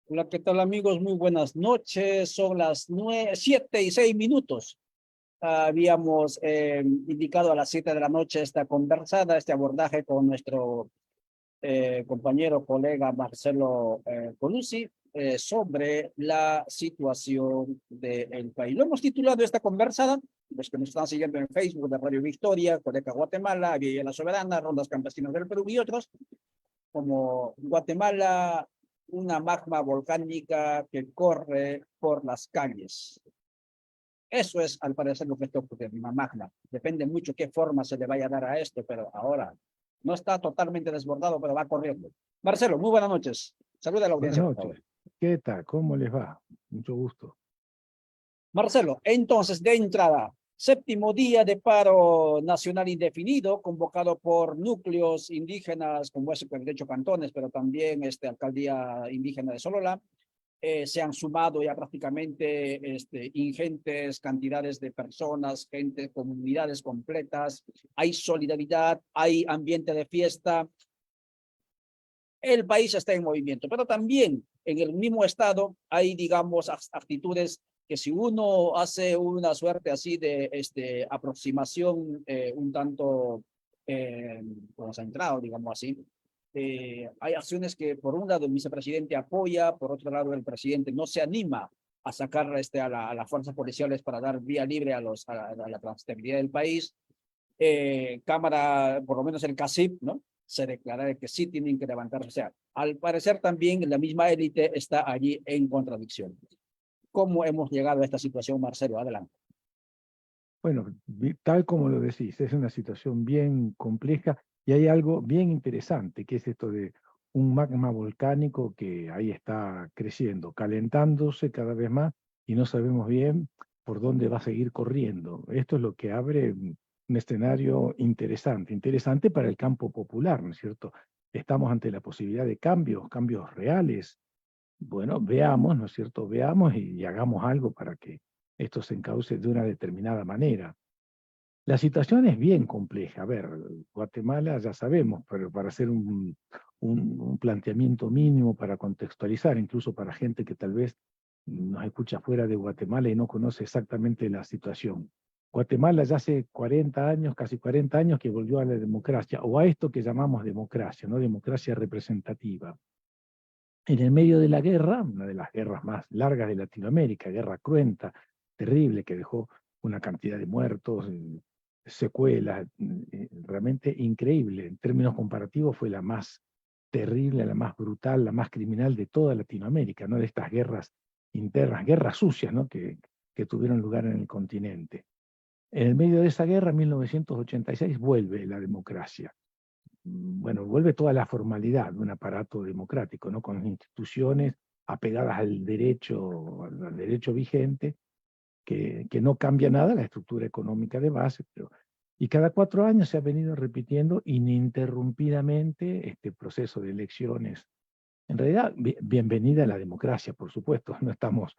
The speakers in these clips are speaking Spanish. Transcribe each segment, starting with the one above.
Hola, ¿qué tal amigos? Muy buenas noches. Son las 7:06. Habíamos indicado a las 7 de la noche esta conversada, este abordaje con nuestro compañero, colega Marcelo Colucci sobre la situación del país. Lo hemos titulado esta conversada, los que nos están siguiendo en Facebook de Radio Victoria, Codeca Guatemala, Villa La Soberana, Rondas Campesinas del Perú y otros, como Guatemala, una magma volcánica que corre por las calles. Eso es, al parecer, lo que está ocurriendo, una magma. Depende mucho qué forma se le vaya a dar a esto, pero ahora no está totalmente desbordado, pero va corriendo. Marcelo, muy buenas noches. Saluda a la Buenas audiencia, por favor. noches. ¿Qué tal? ¿Cómo les va? Mucho gusto. Marcelo, entonces, de entrada, séptimo día de paro nacional indefinido, convocado por núcleos indígenas, como es el de hecho cantones, pero también alcaldía indígena de Solola. Se han sumado ya prácticamente ingentes cantidades de personas, gente, comunidades completas. Hay solidaridad, hay ambiente de fiesta. El país está en movimiento, pero también en el mismo estado hay, digamos, actitudes que si uno hace una suerte así de aproximación un tanto concentrado, digamos así, hay acciones que por un lado el vicepresidente apoya, por otro lado el presidente no se anima a sacar a las fuerzas policiales para dar vía libre a la transitabilidad del país. Cámara, por lo menos el CACIP, ¿no? Se declara que sí tienen que levantarse. O sea, al parecer también la misma élite está allí en contradicción. ¿Cómo hemos llegado a esta situación, Marcelo? Adelante. Bueno, tal como lo decís, es una situación bien compleja y hay algo bien interesante, que es esto de un magma volcánico que ahí está creciendo, calentándose cada vez más y no sabemos bien por dónde va a seguir corriendo. Esto es lo que abre un escenario interesante, interesante para el campo popular, ¿no es cierto? Estamos ante la posibilidad de cambios, cambios reales. Bueno, veamos, ¿no es cierto? Veamos y hagamos algo para que esto se encauce de una determinada manera. La situación es bien compleja. A ver, Guatemala ya sabemos, pero para hacer un planteamiento mínimo, para contextualizar, incluso para gente que tal vez nos escucha fuera de Guatemala y no conoce exactamente la situación. Guatemala ya hace 40 años, casi 40 años que volvió a la democracia, o a esto que llamamos democracia, ¿no? Democracia representativa. En el medio de la guerra, una de las guerras más largas de Latinoamérica, guerra cruenta, terrible, que dejó una cantidad de muertos, secuelas, realmente increíble. En términos comparativos fue la más terrible, la más brutal, la más criminal de toda Latinoamérica, ¿no? De estas guerras internas, guerras sucias, ¿no? Que tuvieron lugar en el continente. En el medio de esa guerra, en 1986, vuelve la democracia. Bueno, vuelve toda la formalidad de un aparato democrático, ¿no? Con instituciones apegadas al derecho vigente, que no cambia nada la estructura económica de base, y cada 4 años se ha venido repitiendo ininterrumpidamente este proceso de elecciones. En realidad, bienvenida a la democracia, por supuesto, no estamos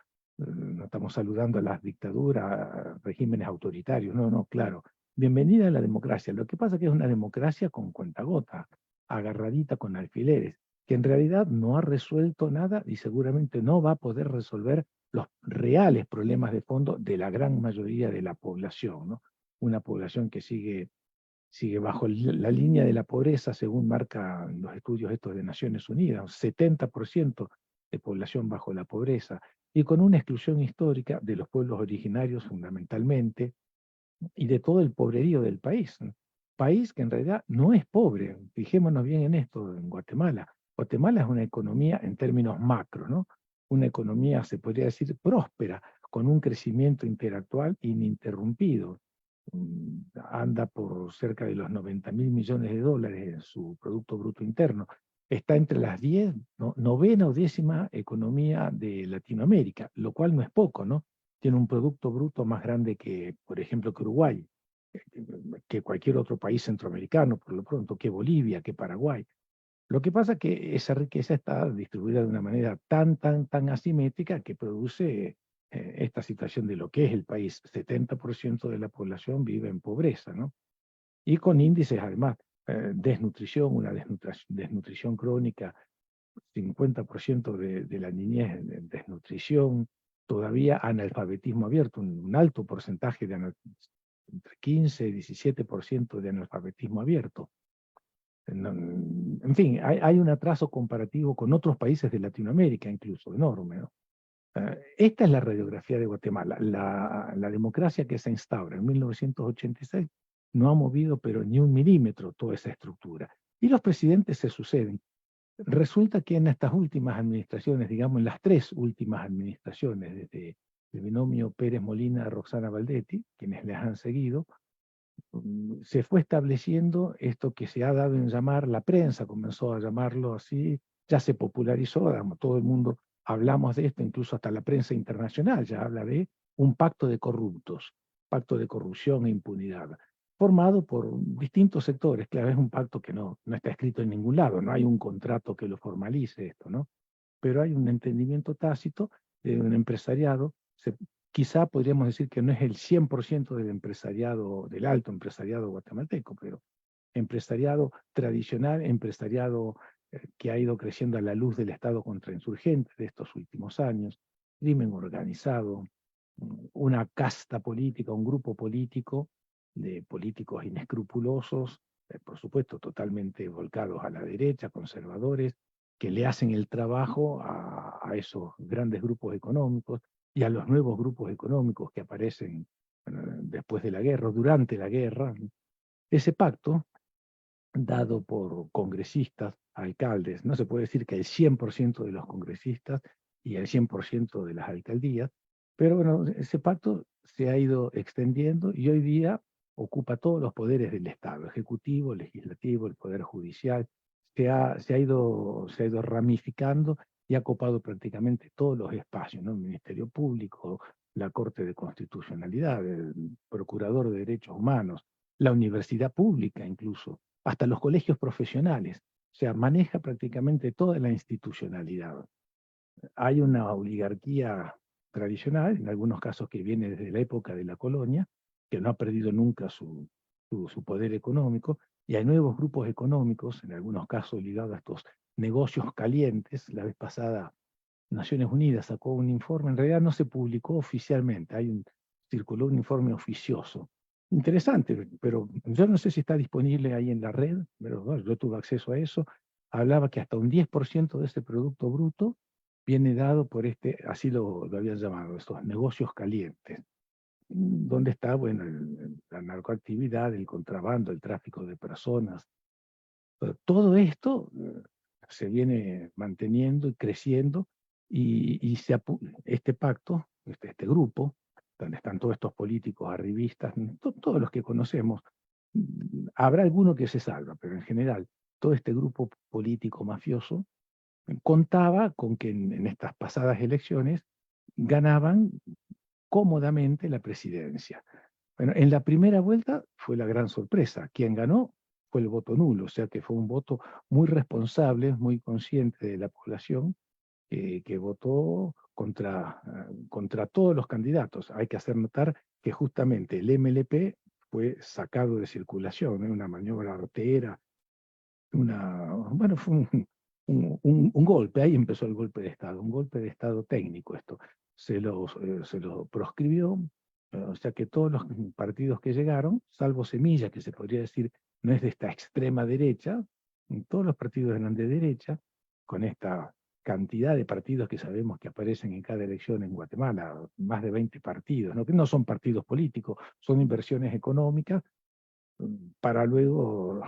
saludando a las dictaduras, a regímenes autoritarios, no, no, claro. Bienvenida a la democracia. Lo que pasa es que es una democracia con cuentagotas, agarradita con alfileres, que en realidad no ha resuelto nada y seguramente no va a poder resolver los reales problemas de fondo de la gran mayoría de la población, ¿no? Una población que sigue bajo la línea de la pobreza, según marcan los estudios estos de Naciones Unidas, un 70% de población bajo la pobreza, y con una exclusión histórica de los pueblos originarios fundamentalmente, y de todo el pobrerío del país, ¿no? País que en realidad no es pobre, fijémonos bien en esto, en Guatemala. Guatemala es una economía en términos macro, ¿no? Una economía, se podría decir, próspera, con un crecimiento interactual ininterrumpido. Anda por cerca de los 90.000 millones de dólares en su Producto Bruto Interno. Está entre las 10, ¿no? Novena o décima economía de Latinoamérica, lo cual no es poco, ¿no? Tiene un Producto Bruto más grande que, por ejemplo, que Uruguay, que cualquier otro país centroamericano, por lo pronto, que Bolivia, que Paraguay. Lo que pasa es que esa riqueza está distribuida de una manera tan asimétrica que produce esta situación de lo que es el país. 70% de la población vive en pobreza, ¿no? Y con índices además, desnutrición, una desnutrición crónica 50% de la niñez en desnutrición, todavía analfabetismo abierto, un alto porcentaje de entre 15 y 17% de analfabetismo abierto. En fin, hay un atraso comparativo con otros países de Latinoamérica, incluso enorme, ¿no? Esta es la radiografía de Guatemala. La democracia que se instaura en 1986 no ha movido pero ni un milímetro toda esa estructura. Y los presidentes se suceden. Resulta que en estas últimas administraciones, digamos en las 3 últimas administraciones, desde el binomio Pérez Molina a Roxana Valdetti, quienes les han seguido, se fue estableciendo esto que se ha dado en llamar, la prensa comenzó a llamarlo así, ya se popularizó, todo el mundo hablamos de esto, incluso hasta la prensa internacional ya habla de un pacto de corruptos, pacto de corrupción e impunidad, formado por distintos sectores. Claro, es un pacto que no está escrito en ningún lado, no hay un contrato que lo formalice esto, ¿no? Pero hay un entendimiento tácito de un empresariado. Quizá podríamos decir que no es el 100% del empresariado, del alto empresariado guatemalteco, pero empresariado tradicional, empresariado que ha ido creciendo a la luz del Estado contrainsurgente de estos últimos años, crimen organizado, una casta política, un grupo político de políticos inescrupulosos, por supuesto totalmente volcados a la derecha, conservadores, que le hacen el trabajo a esos grandes grupos económicos y a los nuevos grupos económicos que aparecen después de la guerra, durante la guerra. Ese pacto, dado por congresistas, alcaldes, no se puede decir que el 100% de los congresistas y el 100% de las alcaldías, pero bueno, ese pacto se ha ido extendiendo y hoy día ocupa todos los poderes del Estado, ejecutivo, legislativo, el poder judicial, se ha ido ramificando y ha copado prácticamente todos los espacios, ¿no? El Ministerio Público, la Corte de Constitucionalidad, el Procurador de Derechos Humanos, la universidad pública incluso, hasta los colegios profesionales. O sea, maneja prácticamente toda la institucionalidad. Hay una oligarquía tradicional, en algunos casos que viene desde la época de la colonia, que no ha perdido nunca su poder económico, y hay nuevos grupos económicos, en algunos casos ligados a estos negocios calientes. La vez pasada Naciones Unidas sacó un informe, en realidad no se publicó oficialmente, circuló un informe oficioso. Interesante, pero yo no sé si está disponible ahí en la red, pero bueno, yo tuve acceso a eso. Hablaba que hasta un 10% de ese Producto Bruto viene dado por así lo habían llamado, estos negocios calientes, donde está, bueno, la narcoactividad, el contrabando, el tráfico de personas. Todo esto se viene manteniendo y creciendo, y este pacto, este grupo, donde están todos estos políticos arribistas, todos los que conocemos, habrá alguno que se salva, pero en general todo este grupo político mafioso contaba con que en estas pasadas elecciones ganaban cómodamente la presidencia. Bueno, en la primera vuelta fue la gran sorpresa. Quien ganó fue el voto nulo, o sea que fue un voto muy responsable, muy consciente de la población, que votó contra todos los candidatos. Hay que hacer notar que justamente el MLP fue sacado de circulación, ¿eh? Una maniobra artera, bueno, fue un golpe, ahí empezó el golpe de Estado, un golpe de Estado técnico esto. Se lo proscribió, o sea que todos los partidos que llegaron, salvo Semilla, que se podría decir no es de esta extrema derecha, todos los partidos eran de derecha, con esta cantidad de partidos que sabemos que aparecen en cada elección en Guatemala, más de 20 partidos, ¿no? Que no son partidos políticos, son inversiones económicas para luego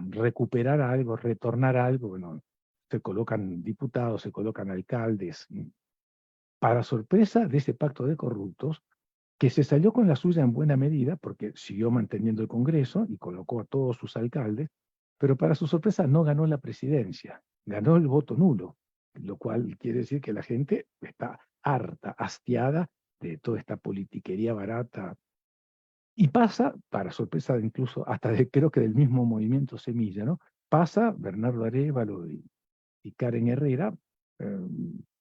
recuperar algo, retornar algo. Bueno, se colocan diputados, se colocan alcaldes, para sorpresa de ese pacto de corruptos, que se salió con la suya en buena medida, porque siguió manteniendo el Congreso y colocó a todos sus alcaldes, pero para su sorpresa no ganó la presidencia, ganó el voto nulo, lo cual quiere decir que la gente está harta, hastiada de toda esta politiquería barata. Y pasa, para sorpresa incluso hasta creo que del mismo movimiento Semilla, ¿no? Pasa Bernardo Arévalo y Karen Herrera, eh,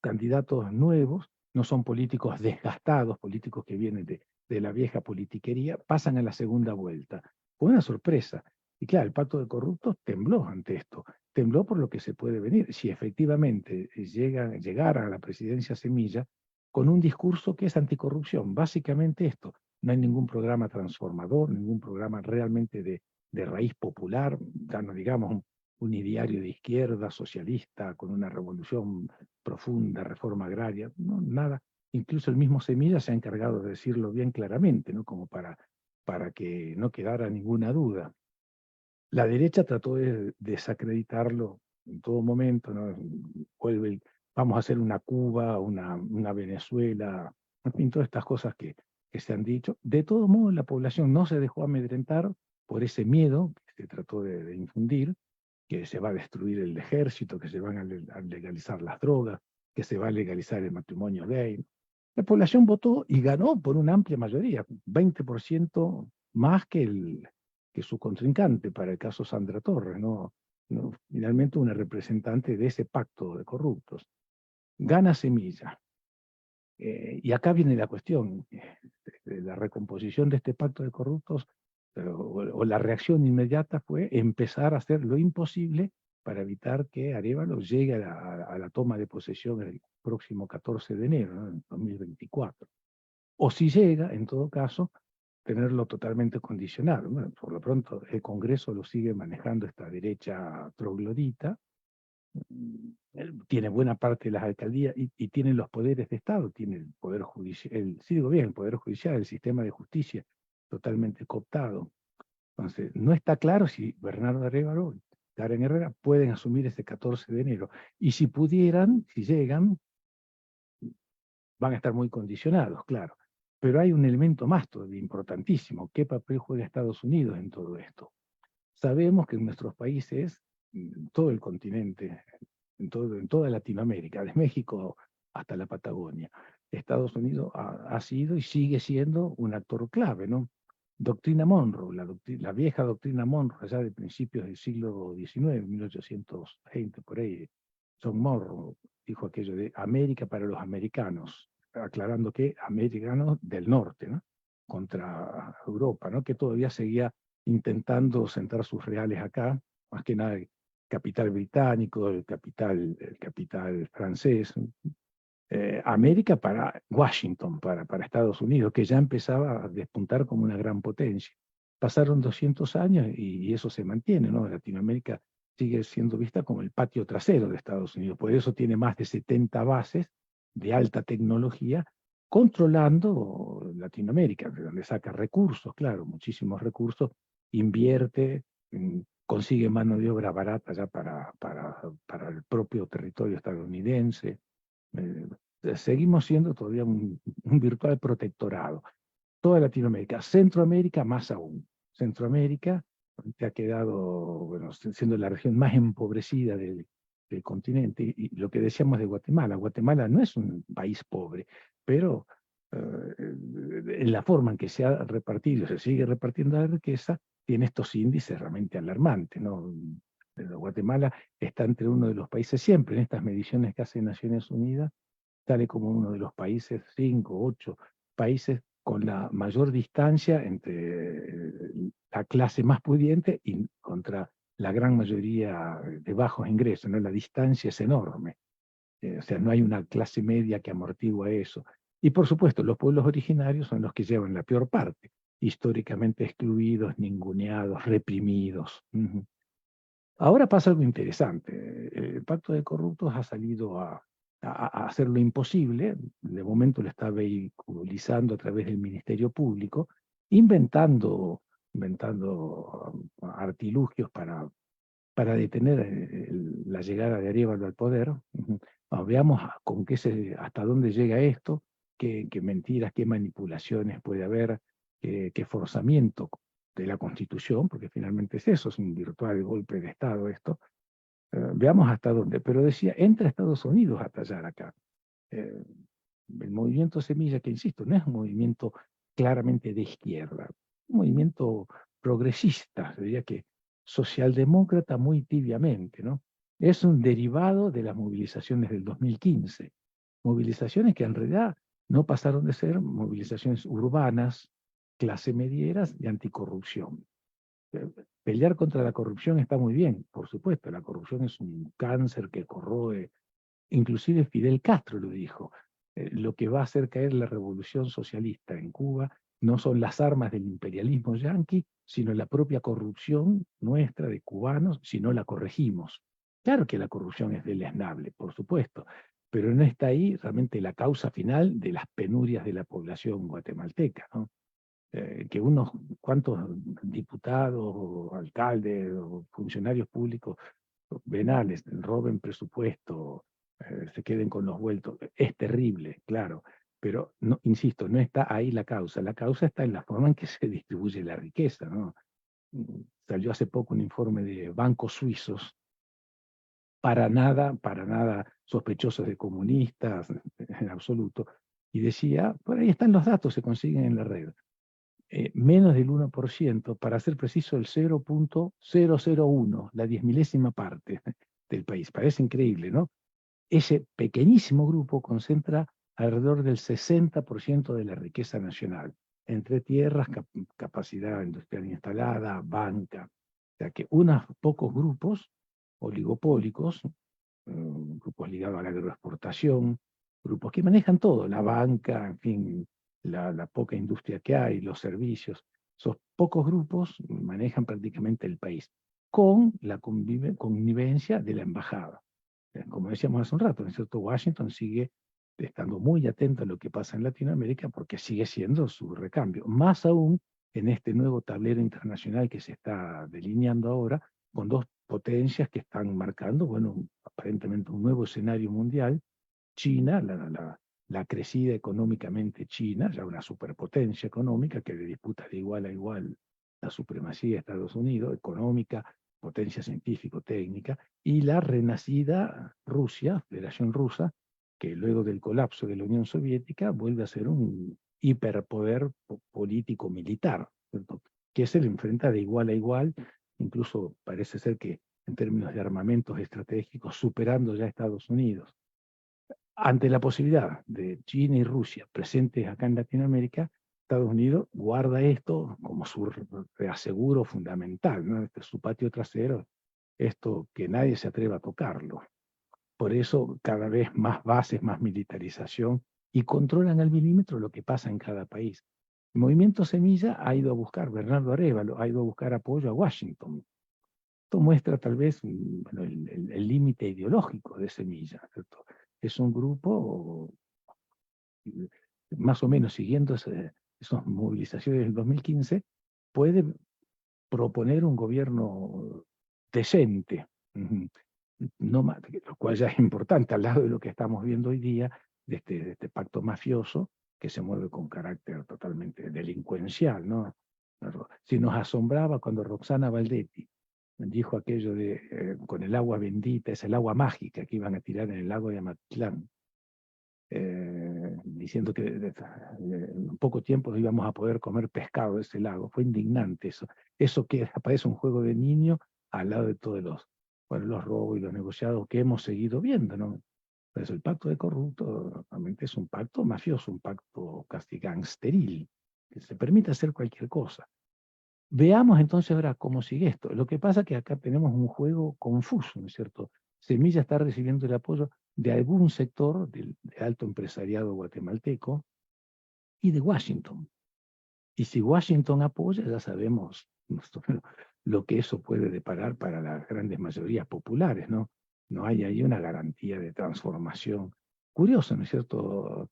candidatos nuevos, no son políticos desgastados, políticos que vienen de la vieja politiquería, pasan a la segunda vuelta. Fue una sorpresa. Y claro, el pacto de corruptos tembló ante esto, tembló por lo que se puede venir. Si efectivamente llegara a la presidencia Semilla con un discurso que es anticorrupción, básicamente esto, no hay ningún programa transformador, ningún programa realmente de raíz popular, ya no digamos un ideario de izquierda, socialista, con una revolución profunda, reforma agraria, no, nada. Incluso el mismo Semilla se ha encargado de decirlo bien claramente, ¿no? Como para que no quedara ninguna duda. La derecha trató de desacreditarlo en todo momento, ¿no? Vamos a hacer una Cuba, una Venezuela, en fin, todas estas cosas que se han dicho. De todo modo, la población no se dejó amedrentar por ese miedo que se trató de infundir, que se va a destruir el ejército, que se van a legalizar las drogas, que se va a legalizar el matrimonio gay. La población votó y ganó por una amplia mayoría, 20% más que su contrincante para el caso Sandra Torres, ¿no? Finalmente una representante de ese pacto de corruptos. Gana Semilla. Y acá viene la cuestión, de la recomposición de este pacto de corruptos, o la reacción inmediata fue empezar a hacer lo imposible para evitar que Arévalo llegue a la toma de posesión el próximo 14 de enero, ¿no? En 2024. O si llega, en todo caso, tenerlo totalmente condicionado. Bueno, por lo pronto, el Congreso lo sigue manejando esta derecha troglodita, tiene buena parte de las alcaldías y tiene los poderes de Estado, tiene el Poder Judicial, sí digo bien, el Poder Judicial, el sistema de justicia totalmente cooptado. Entonces, no está claro si Bernardo Arévalo y Karen Herrera pueden asumir ese 14 de enero. Y si pudieran, si llegan, van a estar muy condicionados, claro. Pero hay un elemento más todavía importantísimo. ¿Qué papel juega Estados Unidos en todo esto? Sabemos que en nuestros países, en todo el continente, en toda Latinoamérica, de México hasta la Patagonia, Estados Unidos ha sido y sigue siendo un actor clave, ¿no? Doctrina Monroe, la vieja doctrina Monroe, allá de principios del siglo XIX, 1820, por ahí, John Monroe dijo aquello de América para los americanos, aclarando que americanos del norte, ¿no? Contra Europa, ¿no? Que todavía seguía intentando sentar sus reales acá, más que nada el capital británico, el capital francés, América para Washington, para Estados Unidos, que ya empezaba a despuntar como una gran potencia. Pasaron 200 años y eso se mantiene, ¿no? Latinoamérica sigue siendo vista como el patio trasero de Estados Unidos, por eso tiene más de 70 bases de alta tecnología controlando Latinoamérica, de donde saca recursos, claro, muchísimos recursos, invierte, consigue mano de obra barata ya para el propio territorio estadounidense. Seguimos siendo todavía un virtual protectorado. Toda Latinoamérica, Centroamérica más aún. Centroamérica ha quedado, bueno, siendo la región más empobrecida del continente, y lo que decíamos de Guatemala, Guatemala no es un país pobre, pero en la forma en que se ha repartido, se sigue repartiendo la riqueza, tiene estos índices realmente alarmantes, ¿no? Guatemala está entre uno de los países siempre en estas mediciones que hace Naciones Unidas, sale como uno de los países, 5, 8 países con la mayor distancia entre la clase más pudiente y contra la gran mayoría de bajos ingresos, ¿no? La distancia es enorme. O sea, no hay una clase media que amortigua eso. Y por supuesto, los pueblos originarios son los que llevan la peor parte, históricamente excluidos, ninguneados, reprimidos. Ahora pasa algo interesante. El Pacto de Corruptos ha salido a hacer lo imposible. De momento lo está vehiculizando a través del Ministerio Público, inventando artilugios para detener la llegada de Arévalo al poder. Veamos hasta dónde llega esto, qué mentiras, qué manipulaciones puede haber, qué forzamiento de la Constitución, porque finalmente es eso, es un virtual golpe de Estado esto. Veamos hasta dónde. Pero decía, entra Estados Unidos a tallar acá. El movimiento Semilla, que insisto, no es un movimiento claramente de izquierda, un movimiento progresista, diría que socialdemócrata muy tibiamente, ¿no? Es un derivado de las movilizaciones del 2015, movilizaciones que en realidad no pasaron de ser movilizaciones urbanas, clase medieras y anticorrupción. Pelear contra la corrupción está muy bien, por supuesto, la corrupción es un cáncer que corroe, inclusive Fidel Castro lo dijo, lo que va a hacer caer la revolución socialista en Cuba no son las armas del imperialismo yanqui, sino la propia corrupción nuestra de cubanos, si no la corregimos. Claro que la corrupción es deleznable, por supuesto, pero no está ahí realmente la causa final de las penurias de la población guatemalteca, ¿no? Que unos cuantos diputados o alcaldes o funcionarios públicos venales roben presupuesto, se queden con los vueltos, es terrible, claro, pero no, insisto, no está ahí la causa está en la forma en que se distribuye la riqueza, ¿no? Salió hace poco un informe de bancos suizos, para nada sospechosos de comunistas, en absoluto, y decía, por ahí están los datos, se consiguen en la red, menos del 1%, para ser preciso el 0,001, la 10.000ª parte del país. Parece increíble, ¿no? Ese pequeñísimo grupo concentra alrededor del 60% de la riqueza nacional, entre tierras, capacidad industrial instalada, banca. O sea que unos pocos grupos oligopólicos, grupos ligados a la agroexportación, grupos que manejan todo, la banca, en fin, la poca industria que hay, los servicios, esos pocos grupos manejan prácticamente el país, con la connivencia de la embajada. Como decíamos hace un rato, ¿no es cierto? Washington sigue estando muy atento a lo que pasa en Latinoamérica porque sigue siendo su recambio, más aún en este nuevo tablero internacional que se está delineando ahora, con dos potencias que están marcando, bueno, aparentemente un nuevo escenario mundial. China, la crecida económicamente China, ya una superpotencia económica que le disputa de igual a igual la supremacía de Estados Unidos, económica, potencia científico-técnica, y la renacida Rusia, Federación Rusa, que luego del colapso de la Unión Soviética vuelve a ser un hiperpoder político-militar, ¿cierto? Que se le enfrenta de igual a igual, incluso parece ser que en términos de armamentos estratégicos, superando ya a Estados Unidos. Ante la posibilidad de China y Rusia presentes acá en Latinoamérica, Estados Unidos guarda esto como su reaseguro fundamental, ¿no? Este es su patio trasero, esto que nadie se atreva a tocarlo. Por eso cada vez más bases, más militarización, y controlan al milímetro lo que pasa en cada país. El movimiento Semilla ha ido a buscar, Bernardo Arévalo, ha ido a buscar apoyo a Washington. Esto muestra tal vez bueno, el límite ideológico de Semilla, ¿cierto? Es un grupo más o menos siguiendo esas movilizaciones del 2015, puede proponer un gobierno decente, no más, lo cual ya es importante al lado de lo que estamos viendo hoy día, de este pacto mafioso que se mueve con carácter totalmente delincuencial, ¿no? Si nos asombraba cuando Roxana Valdetti dijo aquello de con el agua bendita, es el agua mágica que iban a tirar en el lago de Amatitlán, diciendo que en poco tiempo íbamos a poder comer pescado de ese lago. Fue indignante eso. Eso que parece un juego de niño al lado de todos los robos y los negociados que hemos seguido viendo, ¿no? Pues el pacto de corrupto realmente es un pacto mafioso, un pacto casi gangsteril, que se permite hacer cualquier cosa. Veamos entonces ahora cómo sigue esto. Lo que pasa es que acá tenemos un juego confuso, ¿no es cierto? Semilla está recibiendo el apoyo de algún sector del alto empresariado guatemalteco y de Washington. Y si Washington apoya, ya sabemos lo que eso puede deparar para las grandes mayorías populares, ¿no? No hay ahí una garantía de transformación. Curioso, ¿no es cierto?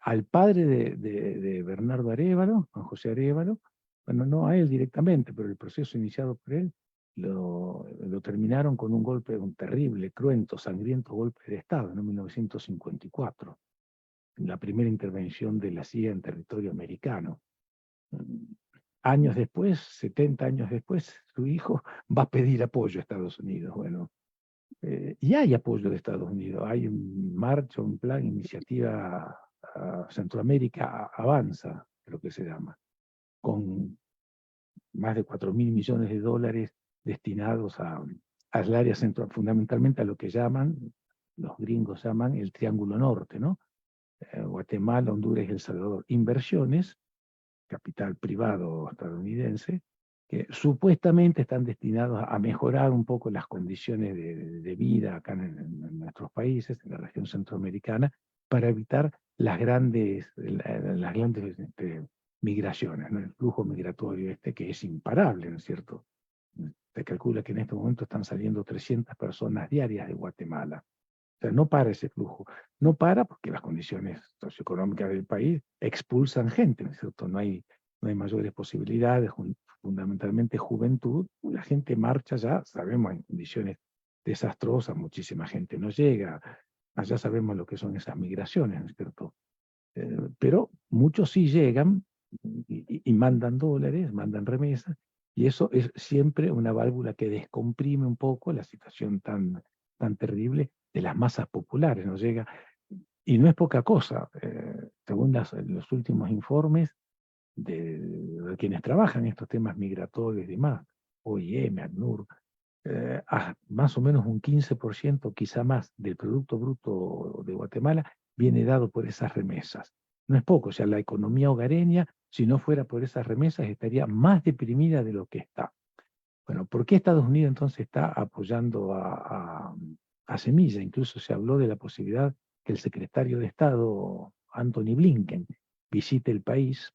Al padre de Bernardo Arévalo, Juan José Arévalo, bueno, no a él directamente, pero el proceso iniciado por él, lo terminaron con un golpe, un terrible, cruento, sangriento golpe de Estado en 1954, la primera intervención de la CIA en territorio americano. Años después, 70 años después, su hijo va a pedir apoyo a Estados Unidos. Bueno, y hay apoyo de Estados Unidos, hay un marcha, un plan, iniciativa Centroamérica Avanza, creo que se llama, con más de 4.000 millones de dólares destinados al área central, fundamentalmente a lo que llaman, los gringos llaman el Triángulo Norte, ¿no? Guatemala, Honduras y El Salvador. Inversiones, capital privado estadounidense, que supuestamente están destinados a mejorar un poco las condiciones de vida acá en nuestros países, en la región centroamericana, para evitar las grandes migraciones, ¿no? El flujo migratorio que es imparable, ¿no es cierto? Se calcula que en este momento están saliendo 300 personas diarias de Guatemala. O sea, no para ese flujo. No para porque las condiciones socioeconómicas del país expulsan gente, ¿no es cierto? No hay mayores posibilidades, fundamentalmente juventud. La gente marcha ya, sabemos, en condiciones desastrosas, muchísima gente no llega. Allá sabemos lo que son esas migraciones, ¿no es cierto? Pero muchos sí llegan y mandan dólares, mandan remesas, y eso es siempre una válvula que descomprime un poco la situación tan terrible de las masas populares. Nos llega, y no es poca cosa, según los últimos informes de quienes trabajan estos temas migratorios y demás, OIM, ACNUR, más o menos un 15%, quizá más, del Producto Bruto de Guatemala viene dado por esas remesas. No es poco, o sea, la economía hogareña, si no fuera por esas remesas, estaría más deprimida de lo que está. Bueno, ¿por qué Estados Unidos entonces está apoyando a Semilla? Incluso se habló de la posibilidad que el secretario de Estado, Anthony Blinken, visite el país.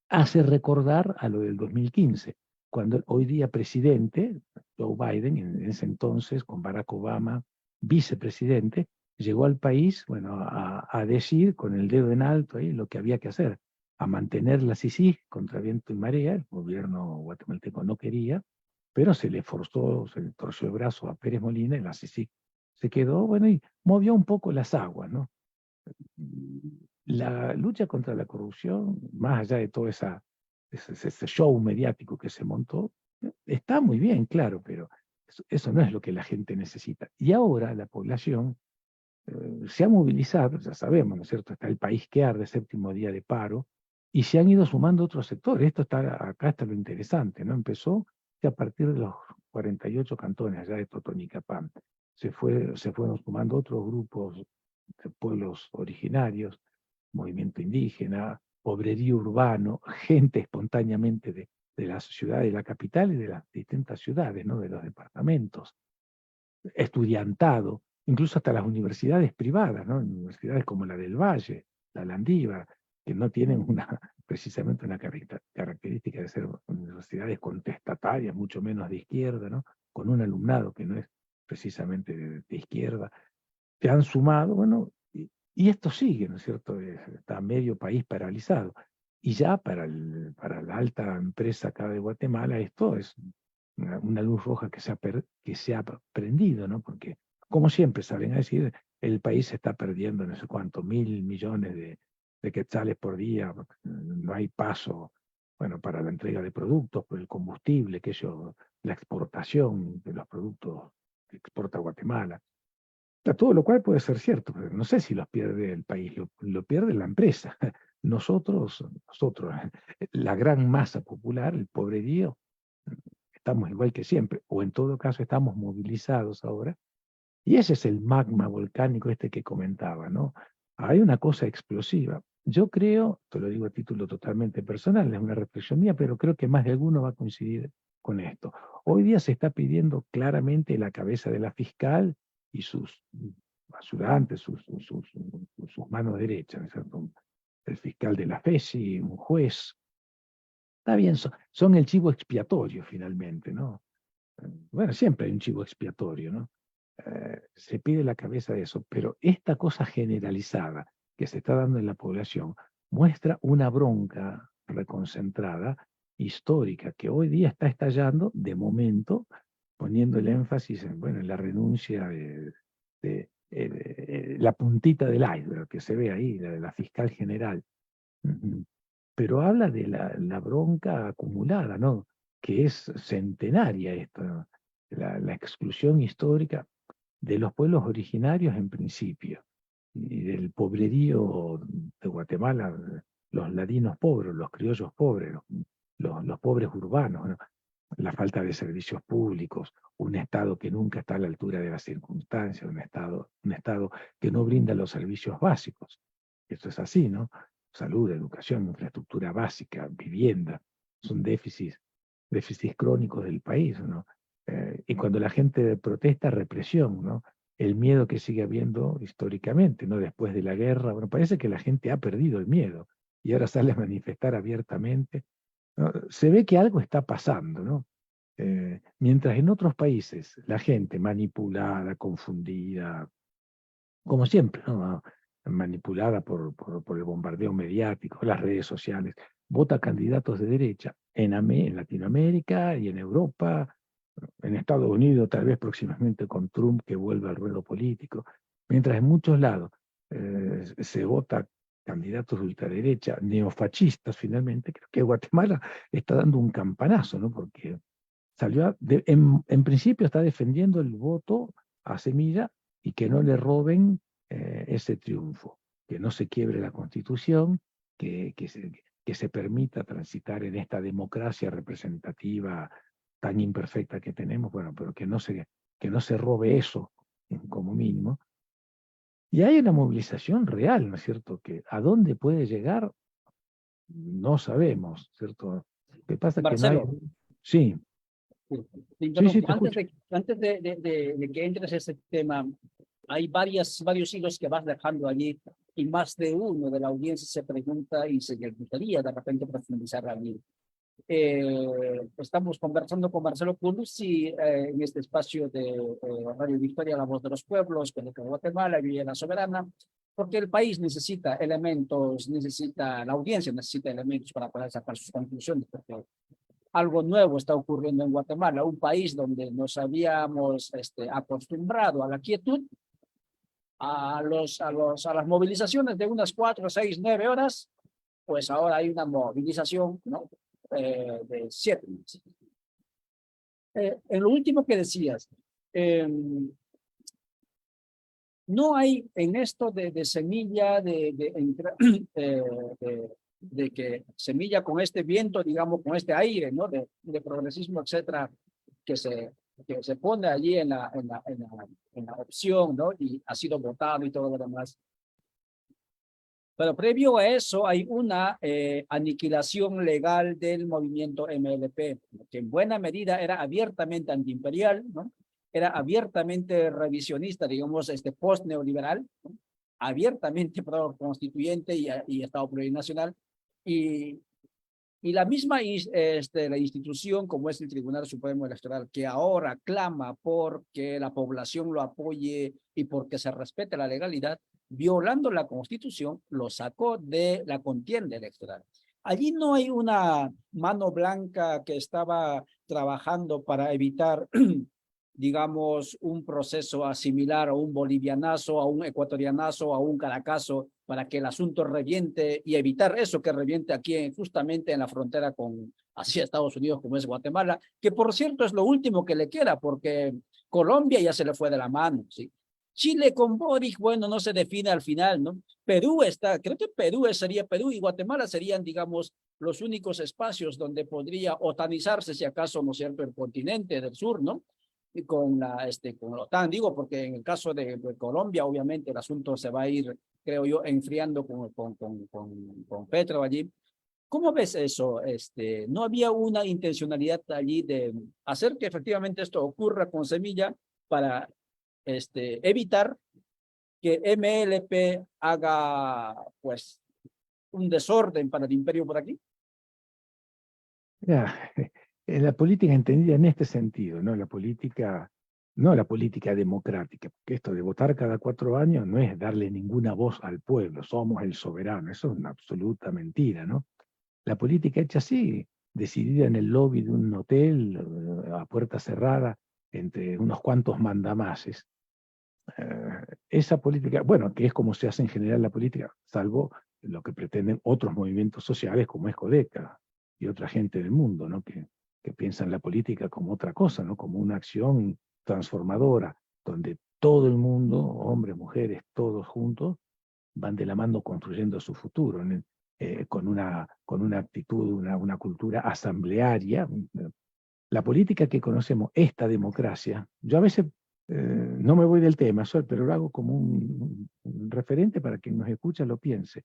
Hace recordar a lo del 2015, cuando el hoy día presidente, Joe Biden, en ese entonces con Barack Obama, vicepresidente, llegó al país, bueno, a decir con el dedo en alto ahí lo que había que hacer, a mantener la CICIG contra viento y marea. El gobierno guatemalteco no quería, pero se le forzó, se le torció el brazo a Pérez Molina y la CICIG se quedó, bueno, y movió un poco las aguas, ¿no? La lucha contra la corrupción, más allá de todo ese show mediático que se montó, está muy bien, claro, pero eso no es lo que la gente necesita. Y ahora la población se ha movilizado, ya sabemos, ¿no es cierto? Está el país que arde, séptimo día de paro, y se han ido sumando otros sectores. Acá está lo interesante, ¿no? Empezó que a partir de los 48 cantones allá de Totonicapán, se fueron sumando otros grupos de pueblos originarios, movimiento indígena, obrerío urbano, gente espontáneamente de la ciudad, de la capital y de las distintas ciudades, ¿no? De los departamentos, estudiantado, incluso hasta las universidades privadas, ¿no? Universidades como la del Valle, la Landívar, que no tienen precisamente una característica de ser universidades contestatarias, mucho menos de izquierda, ¿no? Con un alumnado que no es precisamente de izquierda, que han sumado, bueno, y esto sigue, ¿no es cierto? Está medio país paralizado. Y ya para la alta empresa acá de Guatemala, esto es una luz roja que se ha prendido, ¿no? Porque, como siempre saben decir, el país está perdiendo no sé cuánto, 1.000 millones de quetzales por día, no hay paso, bueno, para la entrega de productos, por el combustible, la exportación de los productos que exporta Guatemala. Todo lo cual puede ser cierto, pero no sé si los pierde el país, lo pierde la empresa. Nosotros, la gran masa popular, el pobrerío, estamos igual que siempre, o en todo caso estamos movilizados ahora, y ese es el magma volcánico que comentaba, ¿no? Hay una cosa explosiva. Yo creo, te lo digo a título totalmente personal, es una reflexión mía, pero creo que más de alguno va a coincidir con esto. Hoy día se está pidiendo claramente la cabeza de la fiscal y sus ayudantes, sus manos derechas, ¿no es cierto? El fiscal de la FESI, un juez. Está bien, son el chivo expiatorio finalmente, ¿no? Bueno, siempre hay un chivo expiatorio, ¿no? Se pide la cabeza de eso, pero esta cosa generalizada que se está dando en la población muestra una bronca reconcentrada, histórica, que hoy día está estallando, de momento, poniendo el énfasis en, bueno, en la renuncia la puntita del iceberg que se ve ahí, la de la fiscal general. Ujú. Pero habla de la bronca acumulada, ¿no? Que es centenaria esto, ¿no? La exclusión histórica de los pueblos originarios en principio, y del pobrerío de Guatemala, los ladinos pobres, los criollos pobres, los pobres urbanos, ¿no? La falta de servicios públicos, un Estado que nunca está a la altura de las circunstancias, un estado que no brinda los servicios básicos. Esto es así, ¿no? Salud, educación, infraestructura básica, vivienda, son déficits déficits crónicos del país, ¿no? Y cuando la gente protesta, represión, ¿no? El miedo que sigue habiendo históricamente, ¿no? Después de la guerra, bueno, parece que la gente ha perdido el miedo y ahora sale a manifestar abiertamente, ¿no? Se ve que algo está pasando, ¿no? Mientras en otros países la gente manipulada, confundida, como siempre, ¿no? Manipulada por el bombardeo mediático, las redes sociales, vota candidatos de derecha en Latinoamérica y en Europa, en Estados Unidos, tal vez próximamente con Trump que vuelve al ruedo político, mientras en muchos lados se vota candidatos de ultraderecha, neofascistas finalmente. Creo que Guatemala está dando un campanazo, ¿no? Porque en principio está defendiendo el voto a Semilla y que no le roben ese triunfo, que no se quiebre la Constitución, que se permita transitar en esta democracia representativa tan imperfecta que tenemos, bueno, pero que no se robe eso como mínimo. Y hay una movilización real, ¿no es cierto? Que a dónde puede llegar, no sabemos, ¿cierto? Lo que pasa es que no hay... Marcelo, Sí, te sí, interrumpo. te escucho. Antes de que entres a ese tema, hay varios hilos que vas dejando allí y más de uno de la audiencia se pregunta y se le gustaría de repente profundizar allí. Estamos conversando con Marcelo Pulsi en este espacio de Radio Victoria, La Voz de los Pueblos, con Guatemala, Villa la Soberana, porque el país necesita elementos, la audiencia necesita elementos para poder sacar sus conclusiones, porque algo nuevo está ocurriendo en Guatemala, un país donde nos habíamos acostumbrado a la quietud, a las movilizaciones de unas 4, 6, 9 horas, pues ahora hay una movilización, ¿no? De 7 meses. En lo último que decías, no hay en esto de semilla, de que semilla con este viento, digamos, con este aire, ¿no? De progresismo, etcétera, que se pone allí en la opción, ¿no? Y ha sido votado y todo lo demás. Pero previo a eso hay una aniquilación legal del movimiento MLP, que en buena medida era abiertamente antiimperial, ¿no? Era abiertamente revisionista, digamos, post-neoliberal, ¿no? Abiertamente pro-constituyente y Estado plurinacional. Y la misma la institución, como es el Tribunal Supremo Electoral, que ahora clama por que la población lo apoye y porque se respete la legalidad, violando la Constitución, lo sacó de la contienda electoral. Allí no hay una mano blanca que estaba trabajando para evitar, digamos, un proceso similar a un bolivianazo, a un ecuatorianazo, a un caracazo, para que el asunto reviente y evitar eso que reviente aquí justamente en la frontera con hacia Estados Unidos, como es Guatemala, que por cierto es lo último que le queda, porque Colombia ya se le fue de la mano, ¿sí? Chile con Boric, bueno, no se define al final, ¿no? Perú está, creo que Perú y Guatemala serían, digamos, los únicos espacios donde podría otanizarse, si acaso, ¿no es cierto?, el continente del sur, ¿no? Y con la OTAN, digo, porque en el caso de Colombia, obviamente, el asunto se va a ir, creo yo, enfriando con Petro allí. ¿Cómo ves eso? ¿No había una intencionalidad allí de hacer que efectivamente esto ocurra con Semilla para evitar que MLP haga, pues, un desorden para el imperio por aquí? Ya, la política entendida en este sentido, ¿no? No la política democrática, porque esto de votar cada 4 años no es darle ninguna voz al pueblo, somos el soberano, eso es una absoluta mentira, ¿no? La política hecha así, decidida en el lobby de un hotel, a puerta cerrada, entre unos cuantos mandamases. Esa política, bueno, que es como se hace en general la política, salvo lo que pretenden otros movimientos sociales como es Codeca y otra gente del mundo, ¿no? Que piensan la política como otra cosa, ¿no? Como una acción transformadora, donde todo el mundo, hombres, mujeres, todos juntos, van de la mano construyendo su futuro, ¿no? Con una actitud, una cultura asamblearia. La política que conocemos, esta democracia, yo a veces no me voy del tema, Sol, pero lo hago como un referente para quien nos escucha lo piense.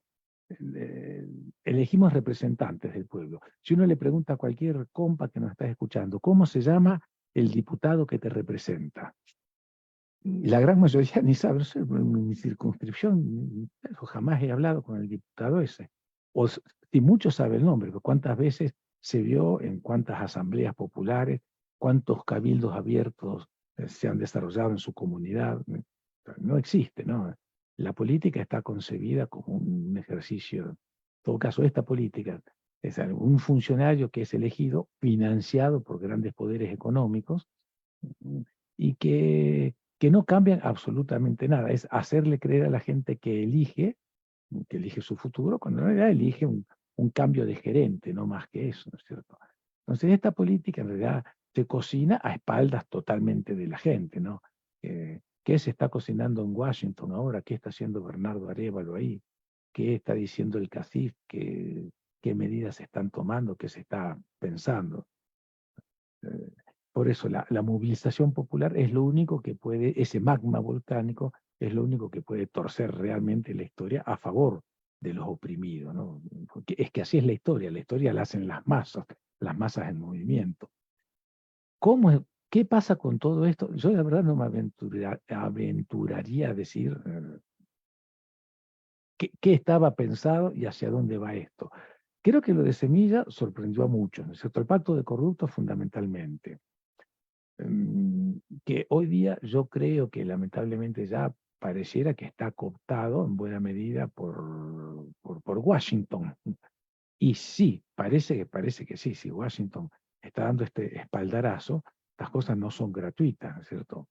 elegimos representantes del pueblo. Si uno le pregunta a cualquier compa que nos está escuchando, ¿cómo se llama el diputado que te representa? La gran mayoría ni sabe, no sé, en mi circunscripción, yo jamás he hablado con el diputado ese. O si muchos saben el nombre, pero cuántas veces se vio, en cuántas asambleas populares, cuántos cabildos abiertos se han desarrollado en su comunidad. No existe, ¿no? La política está concebida como un ejercicio, en todo caso, esta política es un funcionario que es elegido, financiado por grandes poderes económicos, y que no cambian absolutamente nada. Es hacerle creer a la gente que elige su futuro, cuando en realidad elige un cambio de gerente, no más que eso, ¿no es cierto? Entonces esta política en realidad se cocina a espaldas totalmente de la gente, ¿no? ¿Qué se está cocinando en Washington ahora? ¿Qué está haciendo Bernardo Arévalo ahí? ¿Qué está diciendo el CACIF? ¿Qué medidas se están tomando? ¿Qué se está pensando? Por eso la movilización popular es lo único que puede, ese magma volcánico, es lo único que puede torcer realmente la historia a favor de los oprimidos, ¿no? Porque es que así es la historia la hacen las masas en movimiento. ¿Qué pasa con todo esto? Yo la verdad no me aventuraría a decir qué estaba pensado y hacia dónde va esto. Creo que lo de Semilla sorprendió a muchos, ¿no es cierto? El pacto de corruptos fundamentalmente. Que hoy día yo creo que lamentablemente ya pareciera que está cooptado en buena medida por Washington. Y sí, parece que sí, si Washington está dando este espaldarazo, las cosas no son gratuitas, ¿no es cierto?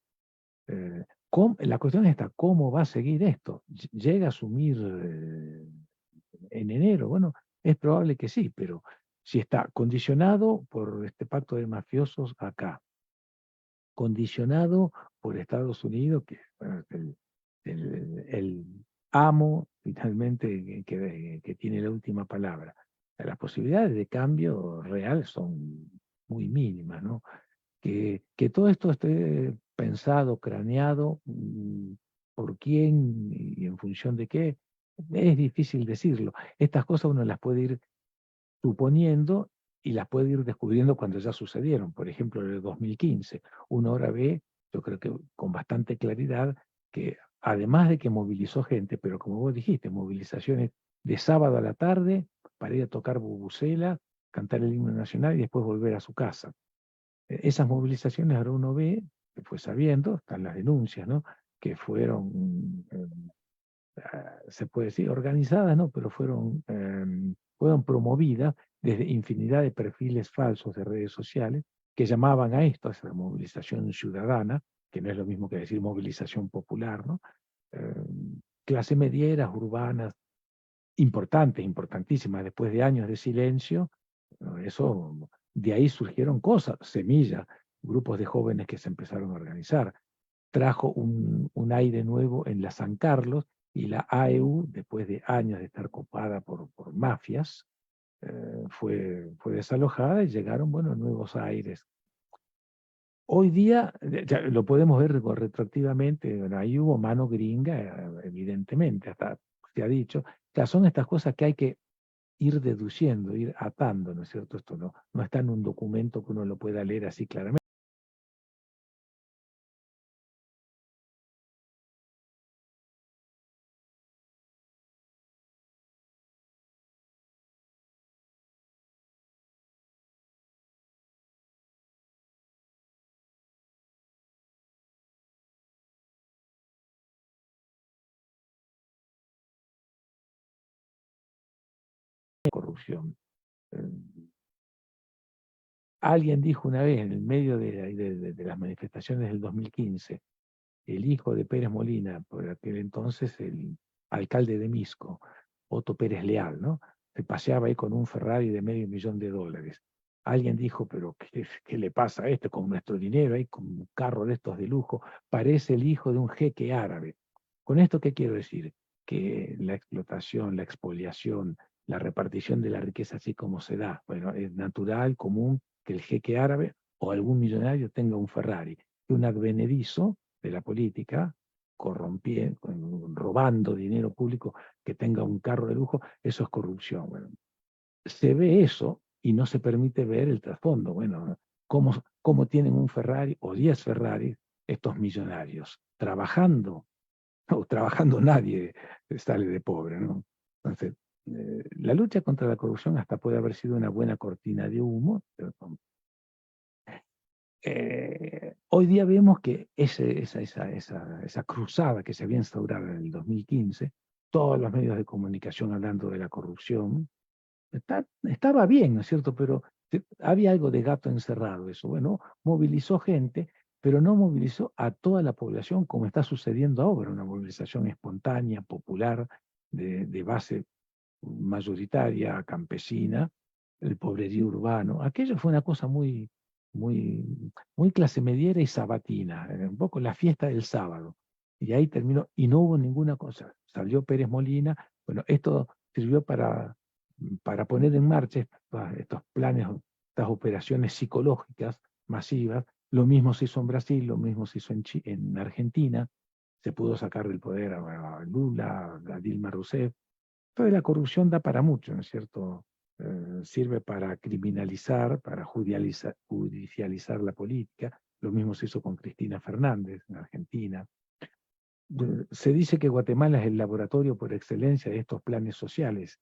La cuestión está, ¿cómo va a seguir esto? ¿Llega a asumir en enero? Bueno, es probable que sí, pero si está condicionado por este pacto de mafiosos acá, condicionado por Estados Unidos, que bueno, es el amo finalmente que tiene la última palabra. Las posibilidades de cambio real son muy mínimas, ¿no? Que todo esto esté pensado, craneado, por quién y en función de qué, es difícil decirlo. Estas cosas uno las puede ir suponiendo y las puede ir descubriendo cuando ya sucedieron. Por ejemplo, en el 2015, uno ahora ve, yo creo que con bastante claridad, que además de que movilizó gente, pero como vos dijiste, movilizaciones de sábado a la tarde para ir a tocar bubucela, cantar el himno nacional y después volver a su casa. Esas movilizaciones ahora uno ve, que fue sabiendo, están las denuncias, ¿no? Que fueron se puede decir organizadas, ¿no? Pero fueron promovidas desde infinidad de perfiles falsos de redes sociales que llamaban a esto, a esa movilización ciudadana, que no es lo mismo que decir movilización popular, ¿no? Eh, clase medieras, urbanas, importantes, importantísimas, después de años de silencio, ¿no? De ahí surgieron cosas, semillas, grupos de jóvenes que se empezaron a organizar, trajo un aire nuevo en la San Carlos, y la AEU, después de años de estar copada por mafias, fue desalojada y llegaron, bueno, nuevos aires. Hoy día, ya lo podemos ver retroactivamente, bueno, ahí hubo mano gringa, evidentemente, hasta se ha dicho, ya son estas cosas que hay que ir deduciendo, ir atando, ¿no es cierto? Esto no está en un documento que uno lo pueda leer así claramente. Corrupción. Eh, Alguien dijo una vez, en el medio de las manifestaciones del 2015, el hijo de Pérez Molina, por aquel entonces el alcalde de Misco, Otto Pérez Leal, ¿no? Se paseaba ahí con un Ferrari de $500,000. Alguien dijo, pero ¿qué le pasa a este con nuestro dinero ahí, con un carro de estos de lujo? Parece el hijo de un jeque árabe. ¿Con esto qué quiero decir? Que la explotación, la expoliación, la repartición de la riqueza así como se da, bueno, es natural, común, que el jeque árabe o algún millonario tenga un Ferrari. Que un advenedizo de la política corrompiendo, robando dinero público, que tenga un carro de lujo, eso es corrupción. Bueno, se ve eso y no se permite ver el trasfondo. Bueno, ¿cómo tienen un Ferrari o 10 Ferraris estos millonarios? Trabajando, o trabajando nadie sale de pobre, ¿no? Entonces, la lucha contra la corrupción hasta puede haber sido una buena cortina de humo, pero hoy día vemos que esa cruzada que se había instaurado en el 2015, todos los medios de comunicación hablando de la corrupción, estaba bien, ¿no es cierto? Pero había algo de gato encerrado eso. Bueno, movilizó gente, pero no movilizó a toda la población como está sucediendo ahora, una movilización espontánea, popular, de base mayoritaria, campesina, el pobrerío urbano. Aquello fue una cosa muy clase mediera y sabatina, un poco la fiesta del sábado. Y ahí terminó, y no hubo ninguna cosa. Salió Pérez Molina, bueno, esto sirvió para poner en marcha estos planes, estas operaciones psicológicas masivas. Lo mismo se hizo en Brasil, lo mismo se hizo en Argentina. Se pudo sacar del poder a Lula, a Dilma Rousseff. Pero la corrupción da para mucho, ¿no es cierto? Sirve para criminalizar, para judicializar la política. Lo mismo se hizo con Cristina Fernández en Argentina. Se dice que Guatemala es el laboratorio por excelencia de estos planes sociales.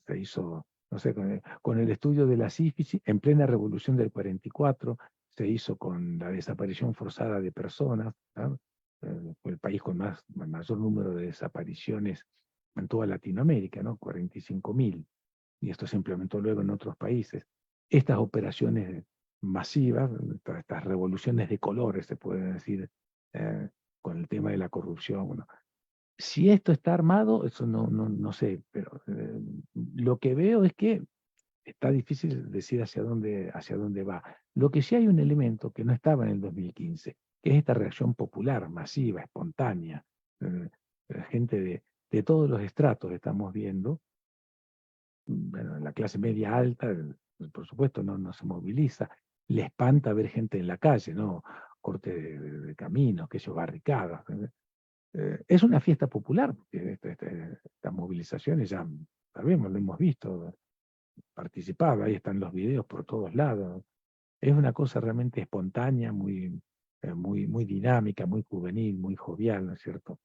Se hizo, no sé, con el estudio de la sífilis en plena revolución del 44, se hizo con la desaparición forzada de personas, ¿no? Fue el país con mayor número de desapariciones en toda Latinoamérica, ¿no? 45.000, y esto se implementó luego en otros países. Estas operaciones masivas, estas revoluciones de colores, se puede decir, con el tema de la corrupción, bueno, si esto está armado, eso no sé, pero lo que veo es que está difícil decir hacia dónde va. Lo que sí hay un elemento que no estaba en el 2015, que es esta reacción popular, masiva, espontánea. Gente de todos los estratos estamos viendo. Bueno, la clase media alta, por supuesto, no se moviliza. Le espanta ver gente en la calle, ¿no? Corte de caminos, que yo, barricadas. Es una fiesta popular, porque estas movilizaciones ya sabemos, lo hemos visto, participaba, ahí están los videos por todos lados. Es una cosa realmente espontánea, muy dinámica, muy juvenil, muy jovial, ¿no es cierto?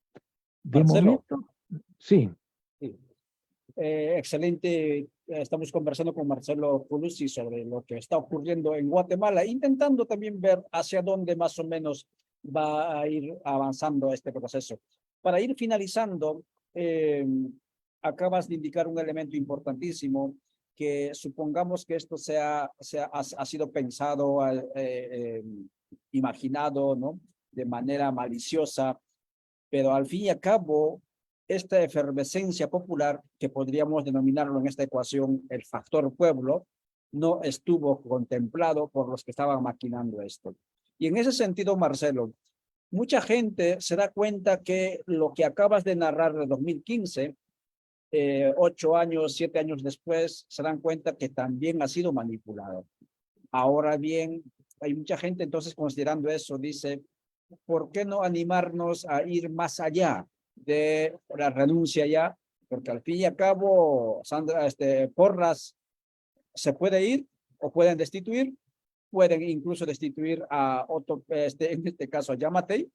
De Marcelo, momento, sí. sí. Excelente. Estamos conversando con Marcelo Culucci sobre lo que está ocurriendo en Guatemala, intentando también ver hacia dónde más o menos va a ir avanzando este proceso. Para ir finalizando, acabas de indicar un elemento importantísimo, que supongamos que esto ha sido pensado, imaginado, ¿no? De manera maliciosa, pero al fin y al cabo, esta efervescencia popular, que podríamos denominarlo en esta ecuación el factor pueblo, no estuvo contemplado por los que estaban maquinando esto. Y en ese sentido, Marcelo, mucha gente se da cuenta que lo que acabas de narrar de 2015, 8 años, 7 años después, se dan cuenta que también ha sido manipulado. Ahora bien, hay mucha gente entonces considerando eso, dice, ¿por qué no animarnos a ir más allá de la renuncia ya? Porque al fin y al cabo, Sandra, Porras se puede ir o pueden destituir, pueden incluso destituir a otro, en este caso a Yamatei,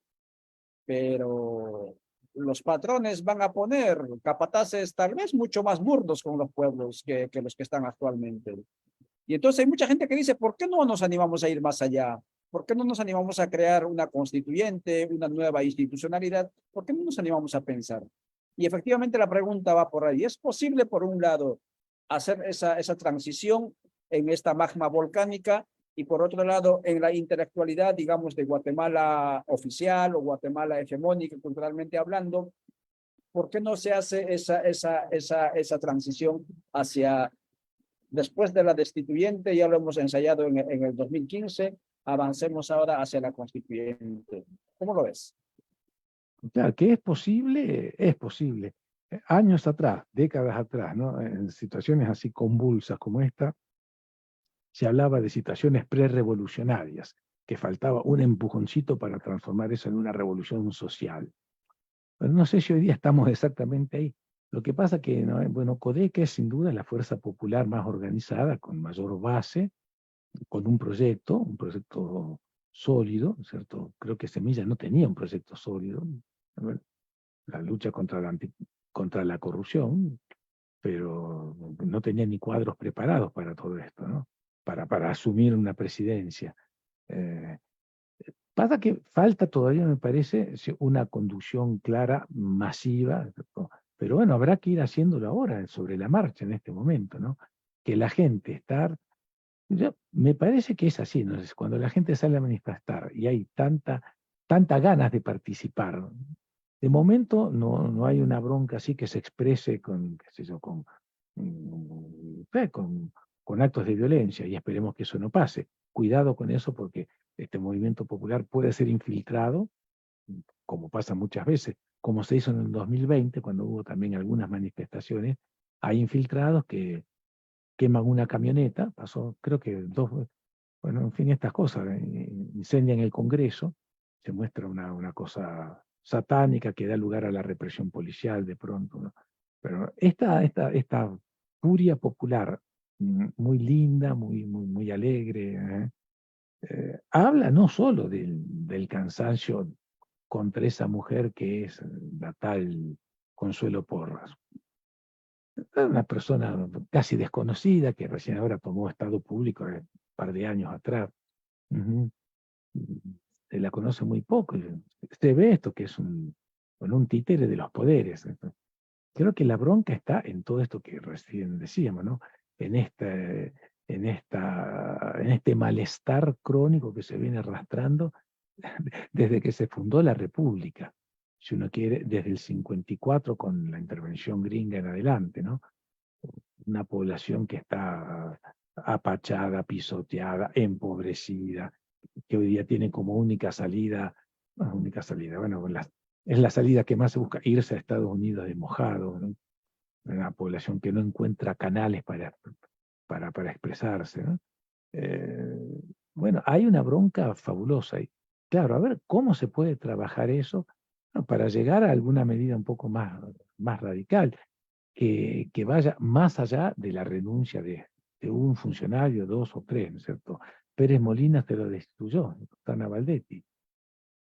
pero los patrones van a poner capataces tal vez mucho más burdos con los pueblos que los que están actualmente. Y entonces hay mucha gente que dice, ¿por qué no nos animamos a ir más allá? ¿Por qué no nos animamos a crear una constituyente, una nueva institucionalidad? ¿Por qué no nos animamos a pensar? Y efectivamente la pregunta va por ahí. ¿Es posible, por un lado, hacer esa transición en esta magma volcánica y, por otro lado, en la intelectualidad, digamos, de Guatemala oficial o Guatemala hegemónica, culturalmente hablando? ¿Por qué no se hace esa transición hacia, después de la destituyente? Ya lo hemos ensayado en el 2015, avancemos ahora hacia la constituyente. ¿Cómo lo ves? Claro, que es posible, es posible. Años atrás, décadas atrás, ¿no? En situaciones así convulsas como esta, se hablaba de situaciones prerevolucionarias. que faltaba un empujoncito para transformar eso en una revolución social. Pero no sé si hoy día estamos exactamente ahí. Lo que pasa que, ¿no? Bueno, Codeca es sin duda la fuerza popular más organizada, con mayor base, con un proyecto sólido, ¿cierto? Creo que Semilla no tenía un proyecto sólido. A ver, la lucha contra la corrupción, pero no tenía ni cuadros preparados para todo esto, ¿no? Para asumir una presidencia. Eh, Pasa que falta todavía, me parece, una conducción clara, masiva, ¿no? Pero bueno, habrá que ir haciéndolo ahora, sobre la marcha, en este momento, ¿no? Que la gente me parece que es así, ¿no? Cuando la gente sale a manifestar y hay tanta ganas de participar, de momento no hay una bronca así que se exprese con, qué sé yo, con actos de violencia, y esperemos que eso no pase. Cuidado con eso, porque este movimiento popular puede ser infiltrado, como pasa muchas veces, como se hizo en el 2020, cuando hubo también algunas manifestaciones. Hay infiltrados que queman una camioneta, pasó creo que bueno, en fin, estas cosas, incendian el Congreso, se muestra una cosa satánica que da lugar a la represión policial de pronto, ¿no? Pero esta furia popular, muy linda, muy alegre, habla no solo del cansancio contra esa mujer que es la tal Consuelo Porras, una persona casi desconocida que recién ahora tomó estado público un par de años atrás. Ujú. Se la conoce muy poco. Se ve esto que es un títere de los poderes. Creo que la bronca está en todo esto que recién decíamos, ¿no? En este malestar crónico que se viene arrastrando desde que se fundó la República. Si uno quiere, desde el 54 con la intervención gringa en adelante, ¿no? Una población que está apachada, pisoteada, empobrecida, que hoy día tiene como bueno, es la salida que más se busca, irse a Estados Unidos de mojado, ¿no? Una población que no encuentra canales para expresarse, ¿no? Eh, bueno, hay una bronca fabulosa y claro, a ver cómo se puede trabajar eso, ¿no? Para llegar a alguna medida un poco más radical, que vaya más allá de la renuncia de un funcionario, dos o tres, ¿no es cierto? Pérez Molina se lo destituyó, Tana Valdetti.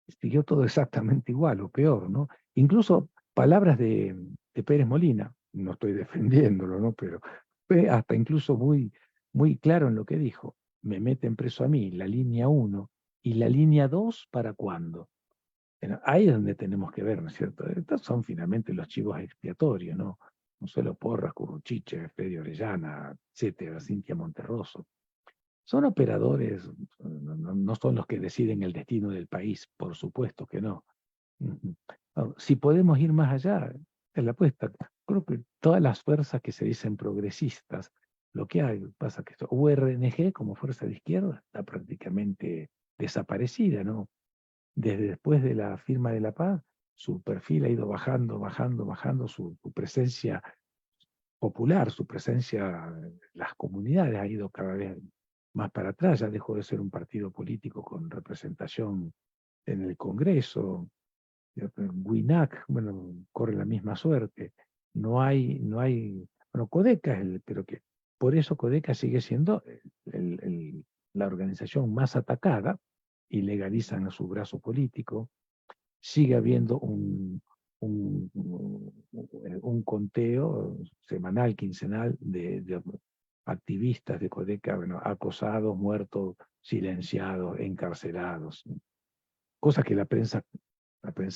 Siguió todo exactamente igual o peor, ¿no? Incluso palabras de Pérez Molina, no estoy defendiéndolo, ¿no? Pero fue hasta incluso muy claro en lo que dijo. Me meten preso a mí, la línea 1, y la línea 2, ¿para cuándo? Bueno, ahí es donde tenemos que ver, ¿no es cierto? Estos son finalmente los chivos expiatorios, ¿no? Consuelo Porras, Curruchiche, Fede Orellana, etcétera, Cintia Monterroso. Son operadores, no son los que deciden el destino del país, por supuesto que no. Ujú. Si podemos ir más allá, es la apuesta. Creo que todas las fuerzas que se dicen progresistas, lo que hay, pasa que URNG como fuerza de izquierda está prácticamente desaparecida, ¿no? Desde después de la firma de la paz, su perfil ha ido bajando, su presencia popular, su presencia en las comunidades ha ido cada vez más para atrás, ya dejó de ser un partido político con representación en el Congreso. WINAC, bueno, corre la misma suerte. Bueno, Codeca pero que por eso Codeca sigue siendo la organización más atacada, y legalizan a su brazo político. Sigue habiendo un conteo semanal, quincenal de activistas de Codeca, bueno, acosados, muertos, silenciados, encarcelados, cosa que la prensa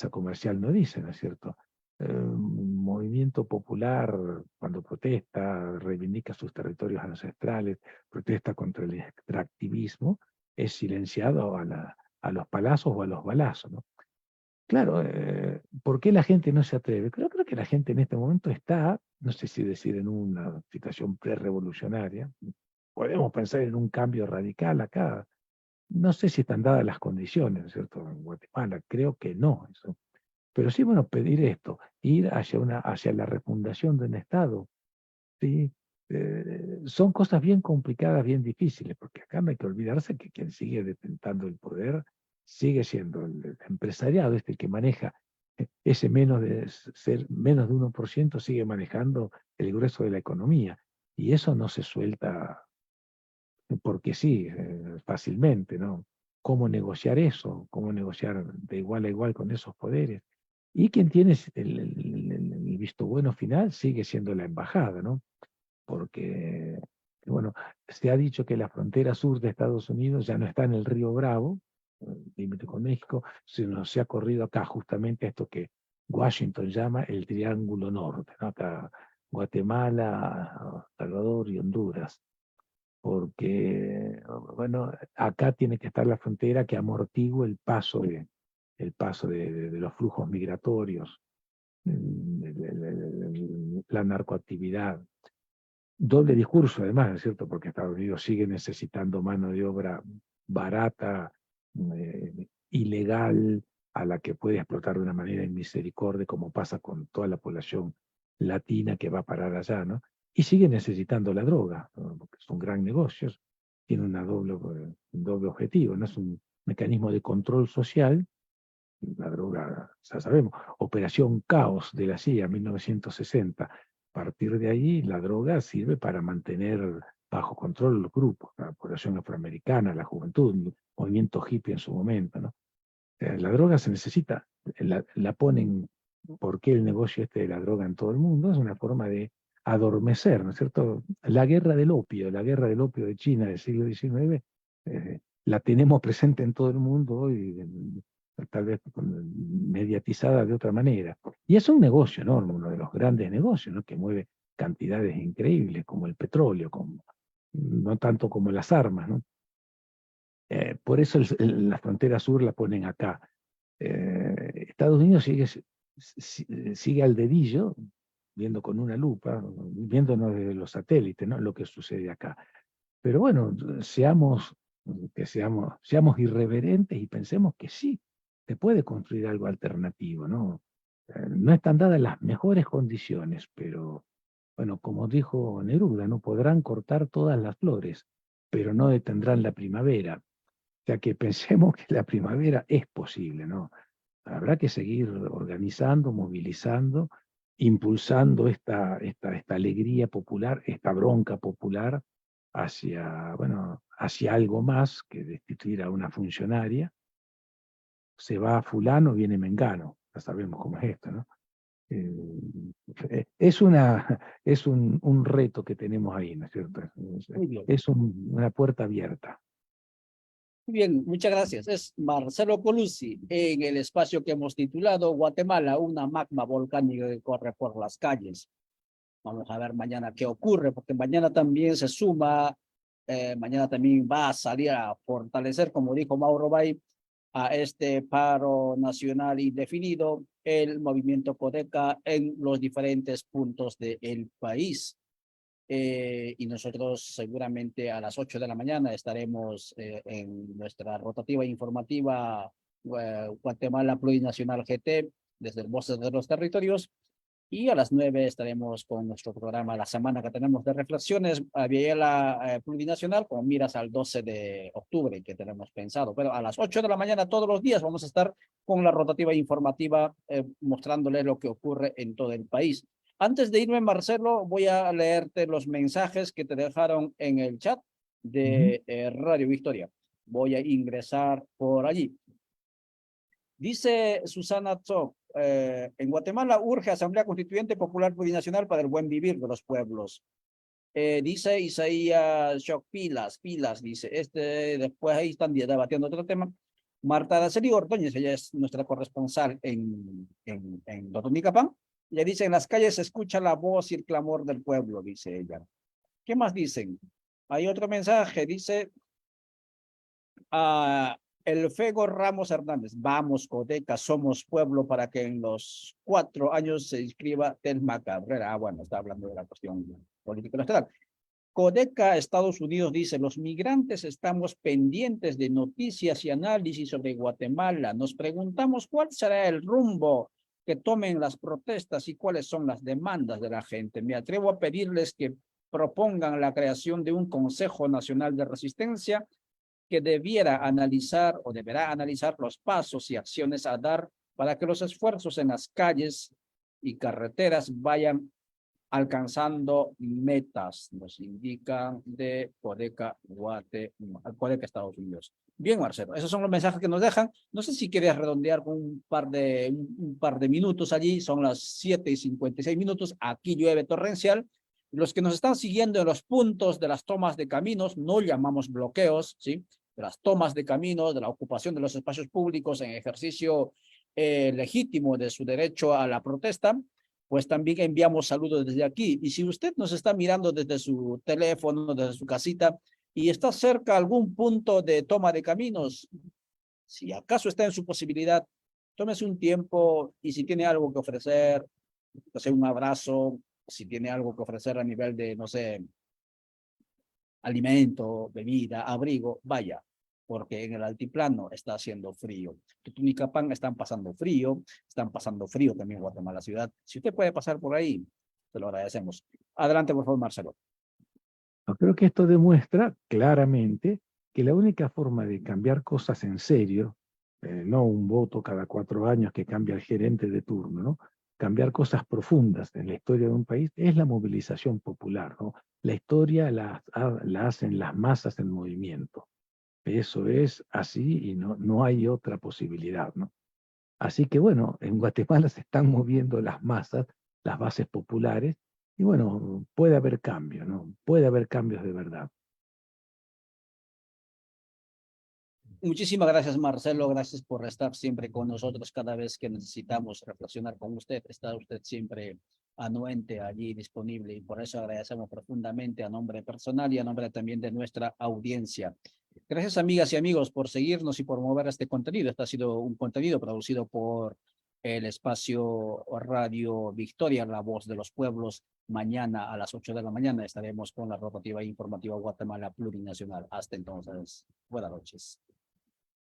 comercial no dice, ¿no es cierto? Un movimiento popular, cuando protesta, reivindica sus territorios ancestrales, protesta contra el extractivismo, es silenciado a los palazos o a los balazos, ¿no? Claro, ¿por qué la gente no se atreve? Creo que la gente en este momento está, no sé si decir en una situación prerevolucionaria, podemos pensar en un cambio radical acá. No sé si están dadas las condiciones, ¿no es cierto? En Guatemala, creo que no. Eso. Pero sí, bueno, pedir esto, ir hacia la refundación de un Estado, ¿sí? son cosas bien complicadas, bien difíciles, porque acá no hay que olvidarse que quien sigue detentando el poder sigue siendo el empresariado, el que maneja ese menos de 1%, sigue manejando el grueso de la economía. Y eso no se suelta porque sí, fácilmente, ¿no? ¿Cómo negociar eso? ¿Cómo negociar de igual a igual con esos poderes? Y quien tiene el visto bueno final sigue siendo la embajada, ¿no? Porque, bueno, se ha dicho que la frontera sur de Estados Unidos ya no está en el Río Bravo, límite con México, sino se ha corrido acá justamente esto que Washington llama el Triángulo Norte, ¿no? Acá Guatemala, Salvador y Honduras, porque, bueno, acá tiene que estar la frontera que amortigue el paso de los flujos migratorios, la narcoactividad. Doble discurso, además, ¿no es cierto? Porque Estados Unidos sigue necesitando mano de obra barata, ilegal, a la que puede explotar de una manera inmisericordia, como pasa con toda la población latina que va a parar allá, ¿no? Y sigue necesitando la droga, ¿no? Porque es un gran negocio, tiene un doble objetivo, ¿no? Es un mecanismo de control social. La droga, ya sabemos, Operación Caos de la CIA, 1960. A partir de ahí, la droga sirve para mantener bajo control los grupos, la población afroamericana, la juventud, el movimiento hippie en su momento, ¿no? La droga se necesita, la ponen, porque el negocio este de la droga en todo el mundo es una forma de adormecer, ¿no es cierto? La guerra del opio de China del siglo XIX, la tenemos presente en todo el mundo hoy, tal vez mediatizada de otra manera. Y es un negocio enorme, uno de los grandes negocios, ¿no? Que mueve cantidades increíbles, como el petróleo, no tanto como las armas, ¿no? Por eso la frontera sur la ponen acá. Estados Unidos sigue al dedillo, viendo con una lupa, viéndonos desde los satélites, ¿no? Lo que sucede acá. Pero bueno, seamos irreverentes y pensemos que sí, se puede construir algo alternativo, ¿no? No están dadas las mejores condiciones, pero bueno, como dijo Neruda, no podrán cortar todas las flores, pero no detendrán la primavera. O sea que pensemos que la primavera es posible, ¿no? Habrá que seguir organizando, movilizando, impulsando esta alegría popular, esta bronca popular hacia algo más que destituir a una funcionaria. Se va fulano, viene mengano. Ya sabemos cómo es esto, ¿no? Es un reto que tenemos ahí, ¿no es cierto? Muy bien. Es una puerta abierta. Muy bien, muchas gracias. Es Marcelo Colucci en el espacio que hemos titulado Guatemala, una magma volcánica que corre por las calles. Vamos a ver mañana qué ocurre, porque mañana también se suma, mañana también va a salir a fortalecer, como dijo Mauro Bay, a este paro nacional indefinido, el movimiento Codeca en los diferentes puntos del país. Y nosotros seguramente a las 8 de la mañana estaremos en nuestra rotativa informativa Guatemala Plurinacional GT desde el Voces de los Territorios, y a las 9 estaremos con nuestro programa La Semana que tenemos de reflexiones a Viela Plurinacional con miras al 12 de octubre que tenemos pensado. Pero a las 8 de la mañana todos los días vamos a estar con la rotativa informativa mostrándoles lo que ocurre en todo el país. Antes de irme, Marcelo, voy a leerte los mensajes que te dejaron en el chat de Radio Victoria. Voy a ingresar por allí. Dice Susana Tzok, en Guatemala urge Asamblea Constituyente Popular Plurinacional para el buen vivir de los pueblos. Dice Isaías Shock, pilas, dice. Después ahí están debatiendo otro tema. Marta Araceli Ordóñez, ella es nuestra corresponsal en Totonicapán. Ella dice, en las calles se escucha la voz y el clamor del pueblo, dice ella. ¿Qué más dicen? Hay otro mensaje, dice el Fego Ramos Hernández. Vamos, Codeca, somos pueblo para que en los 4 años se inscriba Telma Cabrera. Bueno, está hablando de la cuestión político-electoral. Codeca, Estados Unidos, dice, los migrantes estamos pendientes de noticias y análisis sobre Guatemala. Nos preguntamos cuál será el rumbo que tomen las protestas y cuáles son las demandas de la gente. Me atrevo a pedirles que propongan la creación de un Consejo Nacional de Resistencia que deberá analizar los pasos y acciones a dar para que los esfuerzos en las calles y carreteras vayan alcanzando metas, nos indican de Codeca, Codeca Estados Unidos. Bien, Marcelo, esos son los mensajes que nos dejan. No sé si quieres redondear con un par de minutos allí. Son las 7:56. Aquí llueve torrencial. Los que nos están siguiendo en los puntos de las tomas de caminos, no llamamos bloqueos, ¿sí? De las tomas de caminos, de la ocupación de los espacios públicos en ejercicio legítimo de su derecho a la protesta, pues también enviamos saludos desde aquí. Y si usted nos está mirando desde su teléfono, desde su casita, y está cerca algún punto de toma de caminos, si acaso está en su posibilidad, tómese un tiempo y si tiene algo que ofrecer, no sé, un abrazo, si tiene algo que ofrecer a nivel de, no sé, alimento, bebida, abrigo, vaya, porque en el altiplano está haciendo frío. Tutunicapán están pasando frío también en Guatemala ciudad. Si usted puede pasar por ahí, se lo agradecemos. Adelante, por favor, Marcelo. Yo creo que esto demuestra claramente que la única forma de cambiar cosas en serio, no un voto cada 4 años que cambia el gerente de turno, ¿no? Cambiar cosas profundas en la historia de un país es la movilización popular, ¿no? La historia la hacen las masas en movimiento. Eso es así y no hay otra posibilidad, ¿no? Así que bueno, en Guatemala se están moviendo las masas, las bases populares, y bueno, puede haber cambios, ¿no? Puede haber cambios de verdad. Muchísimas gracias, Marcelo. Gracias por estar siempre con nosotros cada vez que necesitamos reflexionar con usted. Está usted siempre anuente allí disponible y por eso agradecemos profundamente a nombre personal y a nombre también de nuestra audiencia. Gracias, amigas y amigos, por seguirnos y por mover este contenido. Este ha sido un contenido producido por el espacio Radio Victoria, la voz de los pueblos. Mañana a las 8 de la mañana estaremos con la rotativa informativa Guatemala Plurinacional. Hasta entonces, buenas noches.